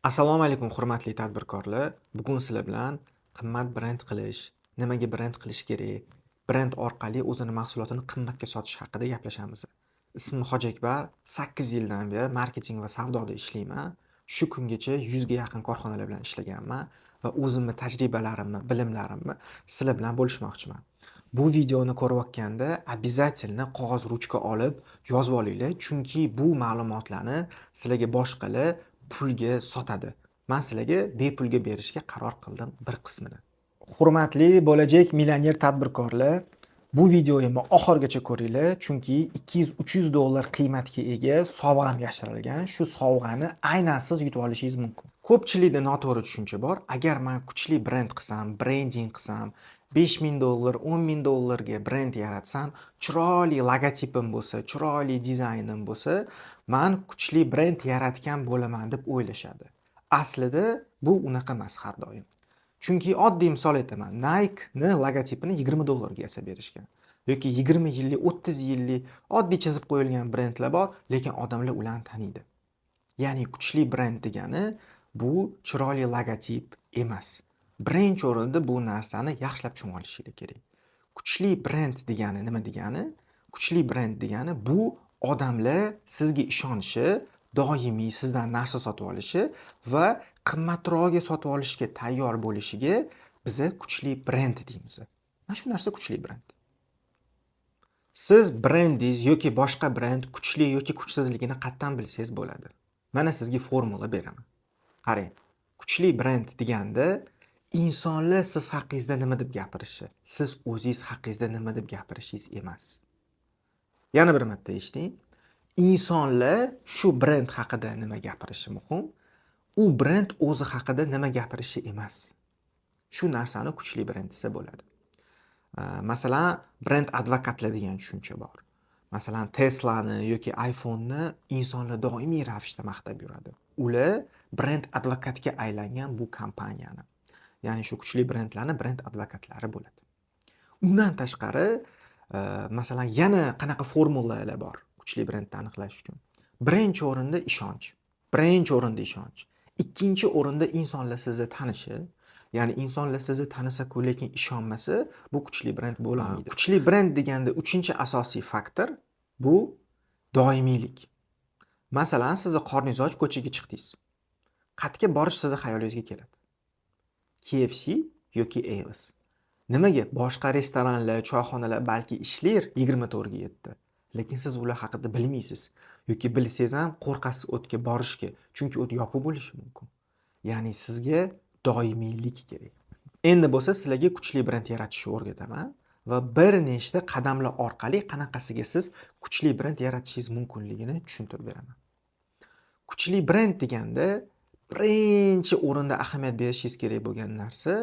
Assalomu alaykum hurmatli tadbirkorlar. Bugun sizlar bilan qimmat brend qilish, nimaga brend qilish kerak, brend orqali o'zini mahsulotini qimmatga sotish haqida gaplashamiz. Ismim Hojiakbar, 8 yildan beri marketing va savdoda ishlayman. Shu kungacha 100 ga yaqin korxonalar bilan ishlaganman va o'zimning tajribalarimni, bilimlarimni sizlar bilan bo'lishmoqchiman. Bu videoni ko'rayotganda обязательно qog'oz ruchka olib yozib olinglar, chunki bu ma'lumotlarni sizlarga boshqalar pulga sotadi. Men sizlarga bepulga berishga qaror qildim bir qismini. Hurmatli bo'lajak millioner tadbirkorlar, bu videoyimni oxirigacha ko'ringlar, chunki 200-300 dollar qiymatga ega sovg'am yashirilgan. Shu sovg'ani aynan siz yutib olishingiz mumkin. Ko'pchilikda noto'g'ri tushuncha bor. Agar men kuchli brend qilsam, brending qilsam, 5000 dollar, 10 000 dollarga brend yaratsam, chiroyli logotipim bo'lsa, chiroyli dizaynim bo'lsa, men kuchli brend yaratgan bo'laman deb o'ylashadi. Aslida bu unaqa emas har doim. Chunki oddiy misol aytaman. Nike ni logotipini 20 dollarga yasab berishgan. Yoki 20 yillik, 30 yillik oddiy chizib qo'yilgan brendlar bor, lekin odamlar ularni taniydi. Ya'ni kuchli brend degani bu chiroyli logotip emas. Birinchi o'rinda bu narsani yaxshilab tushunib olishingiz kerak. Kuchli brend degani nima degani? Kuchli brend degani bu odamlar sizga ishonishi, doimiy sizdan narsa sotib olishi va qimmatroqga sotib olishga tayyor bo'lishiga biz kuchli brend deymiz. Mana shu narsa kuchli brend. Siz brendingiz yoki boshqa brend kuchli yoki kuchsizligini qattan bilsangiz bo'ladi. Mana sizga formula beraman. Qarang. Kuchli brend deganda insonlar siz haqingizda nima deb gapirishi, siz o'zingiz haqingizda nima deb gapirishingiz emas. Yana bir marta eshiting. İnsanlar shu brend haqida nima gapirishi muhim, u brend o'zi haqida nima gapirishi emas. Shu narsani kuchli brend desa bo'ladi. Masalan, brend advokatlar degan tushuncha bor. Masalan, Tesla'ni yoki iPhone'ni insonlar doimiy ravishda maqtab yuradi. Ular brend advokatga aylangan bu kompaniyani. Ya'ni shu kuchli brendlarni brend advokatlari bo'ladi. Undan tashqari, masalan, yana qanaqa formulalar bor kuchli brendni aniqlash uchun. Birinchi o'rinda ishonch. Birinchi o'rinda ishonch. Ikkinchi o'rinda insonlar sizni tanishi. Ya'ni insonlar sizni tanisa-ku, lekin ishonmasa, bu kuchli brend bo'la olmaydi. Kuchli brend deganda uchinchi asosiy faktor bu doimiylik. Masalan, sizni qorningiz och ko'chaga chiqdingiz. Qayerga borish sizni xayolingizga keladi? KFC yoki Avis. Nimaga? Boshqa restoranlar, choyxonalar balki ishlar 24/7. Lekin siz ular haqida bilmaysiz yoki bilsangiz ham qo'rqasiz o'tga borishga, chunki o't yopiq bo'lishi mumkin. Ya'ni sizga doimiylik kerak. Endi bo'lsa sizlarga kuchli brend yaratishni o'rgataman va bir nechta qadamlar orqali qanaqasiga siz kuchli brend yaratishingiz mumkinligini tushuntirib beraman. Kuchli brend deganda birinchi o'rinda ahamiyat berishingiz kerak bo'lgan narsa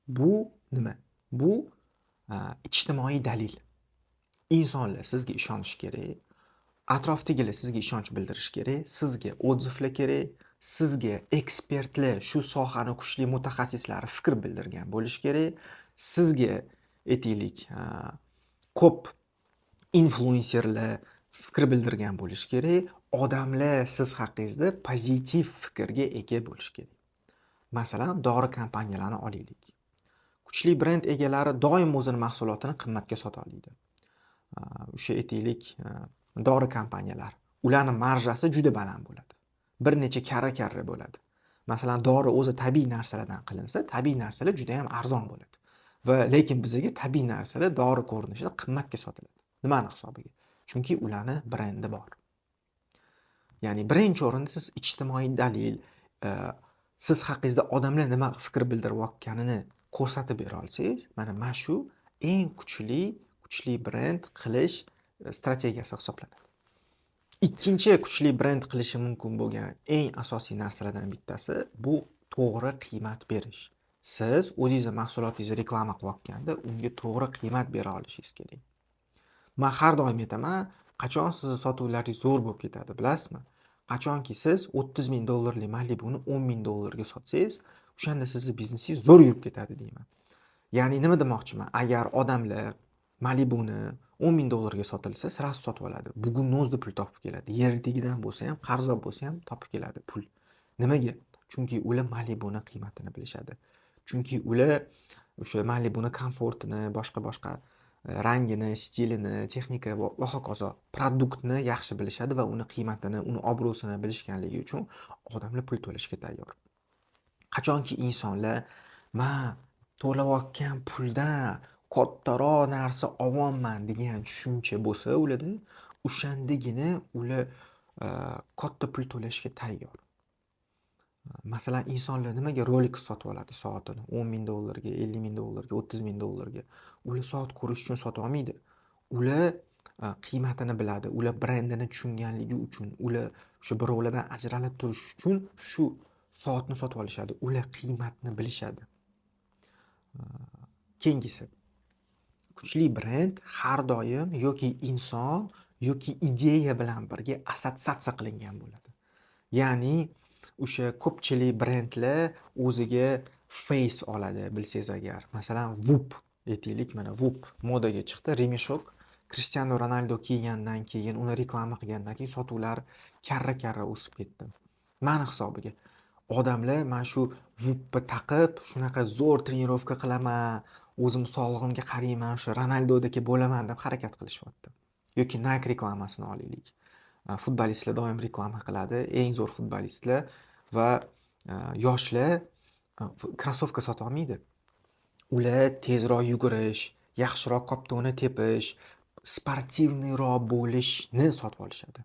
bu nima? Bu ijtimoiy dalil. İnsanlar sizga ishonishi kerak, atrofdagilar sizga ishonch bildirishi kerak, sizga odzivlar kerak, sizga ekspertlar, shu sohani kuchli mutaxassislari fikr bildirgan bo'lishi kerak, sizga aytaylik, ko'p influenserlar fikr bildirgan bo'lishi kerak, odamlar siz haqingizda pozitiv fikrga ega bo'lishi kerak. Masalan, dori kompaniyalarini olaylik. Kuchli brend egalari doim o'zini mahsulotini qimmatga sota oladi. O'sha aytaylik, dori kompaniyalar, ularning marjasi juda baland bo'ladi. Bir necha karra bo'ladi. Masalan, dori o'zi tabiiy narsalardan qilinsa, tabiiy narsalar juda ham arzon bo'ladi. Va lekin bizga tabiiy narsalar dori ko'rinishida qimmatga sotiladi. Nimani hisobiga? Chunki ularning brendi bor. Ya'ni birinchi o'rinda siz ijtimoiy dalil, siz haqingizda odamlar nima fikr bildirayotganini ko'rsatib bera olsangiz, mana shu eng kuchli brend qilish strategiyasi hisoblanadi. Ikkinchi kuchli brend qilishi mumkin bo'lgan eng asosiy narsalardan bittasi bu to'g'ri qiymat berish. Siz o'zingizning mahsulotingizni reklama qilayotganda unga to'g'ri qiymat bera olishingiz kerak. Men har doim aytaman, qachon sizning sotuvlaringiz zo'r bo'lib ketadi, bilasizmi? Qachonki siz 30 000 dollarlik Malibuni 10 000 dollarga sotsangiz, o'shanda sizning biznesingiz zo'r yurib ketadi deyman. Ya'ni nima demoqchiman? Agar odamlar Malibuni 10 000 dollarga sotilsa, sirasi sotib oladi. Bugun nozda pul topib keladi. Yer tagidan bo'lsa ham, qarzdor bo'lsa ham topib keladi pul. Nimaga? Chunki ular Malibuni qiymatini bilishadi. Chunki ular o'sha Malibuni komfortini, boshqa rangini, stilini, texnika va hokazo produktni yaxshi bilishadi va uni qiymatini, uni obro'sini bilishganligi uchun odamlar pul to'lashga tayyor. Qachonki insonlar "Men to'layotgan puldan kattaroq narsa ololman" degan tushuncha bo'lsa ularda, o'shandagina ular katta pul to'lashga tayyor. Masalan, insonlar nimaga Rolex sotib oladi soatini? $10,000 ga, $50,000 ga, $30,000 ga. Ular soat ko'rish uchun sotib olmaydi. Ular qiymatini biladi. Ular brendini tushunganligi uchun, ular o'sha birovlardan ajralib turish uchun shu soatni sotib olishadi. Ular qiymatni bilishadi. Keyingisi. Kuchli brend har doim yoki inson yoki ideya bilan birga assotsiatsiya qilingan bo'ladi. Ya'ni o'sha ko'pchilik brendlar o'ziga face oladi, bilsangiz agar. Masalan, Whoop aytaylik, mana Whoop modaga chiqdi, remeshok. Cristiano Ronaldo kiygandan keyin, uni reklama qilgandan keyin sotuvlar karra o'sib ketdi. Mani hisobiga odamlar mana shu Whoopni taqib, shunaqa zo'r trenirovka qilaman, o'zim sog'lig'imga qarayman, o'sha Ronaldodagi bo'laman deb harakat qilishyapti. Yoki Nike reklamasini olaylik. Futbolistlar doim reklama qiladi, eng zo'r futbolistlar va yoshlar krossovka sota olmaydi. Ular tezroq yugurish, yaxshiroq koptoni tepish, sportivniyroq bo'lishni sotib olishadi.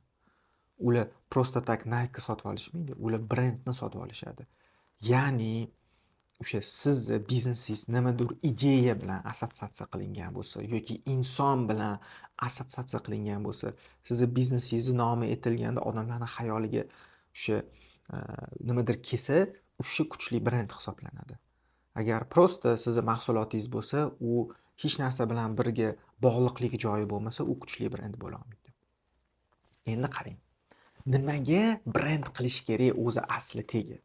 Ular prosta tak Nike sotib olishmaydi, ular brendni sotib olishadi. Ya'ni o'sha sizni biznesingiz nimadir ideya bilan assotsiatsiya qilingan bo'lsa yoki inson bilan assotsiatsiya qilingan bo'lsa, sizni biznesingiz nomi aytilganda odamlarning xayoliga o'sha nimadir kelsa, o'sha kuchli brend hisoblanadi. Agar prosta sizni mahsulotingiz bo'lsa, u hech narsa bilan birga bog'liqligi joyi bo'lmasa, u kuchli brend bo'la olmaydi. Endi qarang. Nimaga brend qilish kerak o'zi asli tegi?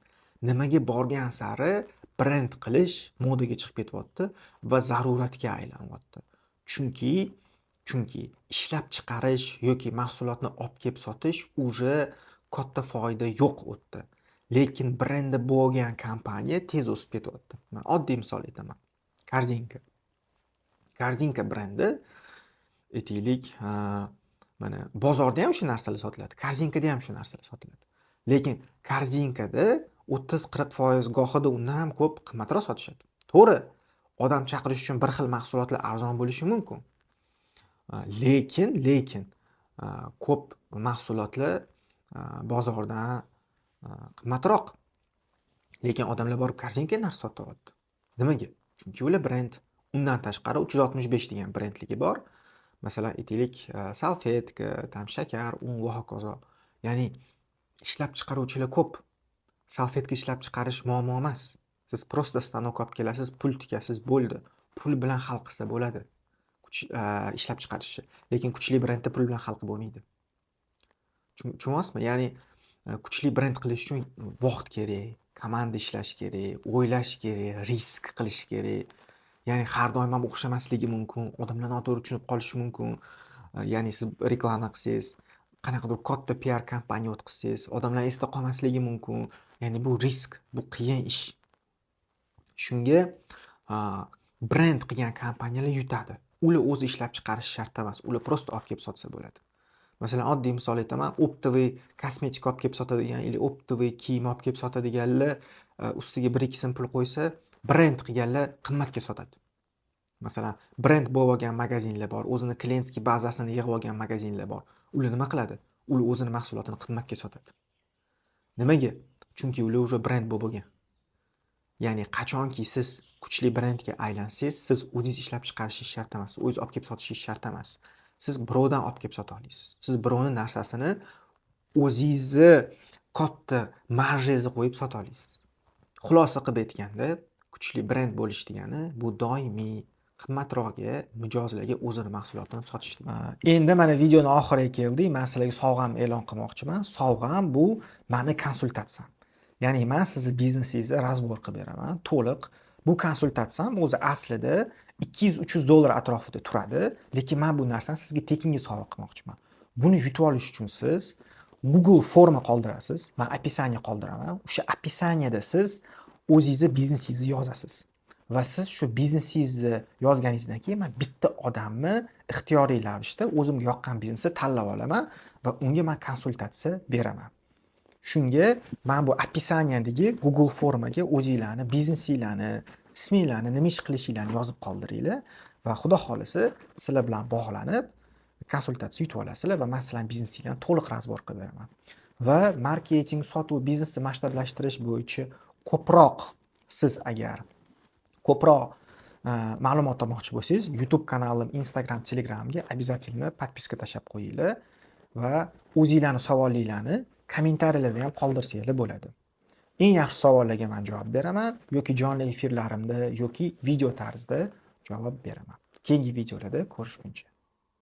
Nimaga borgan sari brend qilish modaga chiqib ketyapti va zaruratga aylanyapti? Chunki ishlab chiqarish yoki mahsulotni olib kelib sotish уже katta foyda yo'q o'tdi. Lekin brendi bo'lgan kompaniya tez o'sib ketyapti. Men oddiy misol aytaman. Korzinka brendi aytaylik, mana bozorda ham shu narsalar sotiladi. Korzinkada ham shu narsalar sotiladi. Lekin korzinkada 30-40% gohida undan ham ko'p qimmatroq sotishadi. To'g'ri, odam chaqirish uchun bir xil mahsulotlar arzon bo'lishi mumkin. Lekin ko'p mahsulotlar bozordan qimmatroq. Lekin odamlar borib korzinka narsa sotyapti. Nimaga? Chunki ular brend. Undan tashqari 365 degan brendligi bor. Masalan, aytaylik, salfetka, tam shakar, un va hokazo. Ya'ni ishlab chiqaruvchilar ko'p. Salfetka ishlab chiqarish muammo emas. Siz prosta stanok olib kelasiz, pul tikasiz, bo'ldi. Pul bilan hal qilsa bo'ladi. Ishlab chiqarishi. Lekin kuchli brendda pul bilan hal qilib bo'lmaydi. Tushunyapsizmi? Ya'ni kuchli brend qilish uchun vaqt kerak, komanda ishlash kerak, o'ylash kerak, risk qilish kerak. Ya'ni har doim ham o'xshamasligi mumkin, odamlar noto'g'ri tushunib qolishi mumkin. Ya'ni siz reklama qilsangiz, qanaqadir katta PR kampaniya o'tkazsangiz, odamlar esda qolmasligi mumkin. Ya'ni bu risk, bu qiyin ish. Shunga brend qilgan kompaniyalar yutadi. Ular o'zi ishlab chiqarish shart emas, ular prosta olib kelib sotsa bo'ladi. Masalan, oddiy misol aytaman, optoviy kosmetika olib kelib sotadigan, yoki optoviy kiyim olib kelib sotadiganlar ustiga 1-2 so'm pul qo'ysa, brend qilganlar qimmatga sotadi. Masalan, brend bo'lib olgan magazinlar bor, o'zini klientskiy bazasini yig'ib olgan magazinlar bor. Ular nima qiladi? Ular o'zini mahsulotini qimmatga sotadi. Nimaga? Chunki ular уже brend bo'lib olgan. Ya'ni qachonki siz kuchli brendga aylansangiz, siz o'zingiz ishlab chiqarishingiz shart emas, o'zingiz olib kelib sotishingiz shart emas. Siz birovdan olib kelib sota olasiz. Siz birovning narsasini o'zingizni katta marjangizni qo'yib sota olasiz. Xulosa qilib aytganda, kuchli brend bo'lish degani bu doimiy qimmatroqga mijozlarga o'zini mahsulotini sotish. Endi mana videoni oxiriga keldik. Men sizlarga sovg'am e'lon qilmoqchiman. Sovg'am bu meni konsultatsiyam. Ya'ni men sizni biznesingizni razbor qilib beraman, to'liq. Bu konsultatsiyam o'zi aslida $200-300 atrofida turadi, lekin men bu narsani sizga tekinga sovg'a qilmoqchiman. Buni yutib olish uchun siz Google forma qoldirasiz. Men описание qoldiraman. O'sha описаниеda siz o'zingizni biznesingizni yozasiz. Va siz shu biznesingizni yozganingizdan keyin men bitta odamni ixtiyoriy ravishda o'zimga yoqqan biznesni tanlab olaman va unga men konsultatsiya beraman. Shunga men bu описаниедagi Google formaga o'zingizlarni biznesinglarni, isminglarni, nima ish qilishinglarni yozib qoldiringlar va xudo xolisa sizlar bilan bog'lanib konsultatsiya yutib olasizlar va men sizlarning biznesinglarni to'liq razbor qilib beraman. Va marketing, sotuv, biznesni masshtablashtirish bo'yicha ko'proq siz agar ko'proq ma'lumot olmoqchi bo'lsangiz, YouTube kanalim, Instagram, Telegramga обязательно подписка tashlab qo'yinglar va o'zingizlarning savolinglarni kommentariyalarda ham qoldirsanglar bo'ladi. Eng yaxshi savollarga men javob beraman yoki jonli efirlarimda yoki video tarzda javob beraman. Keyingi videolarda ko'rishguncha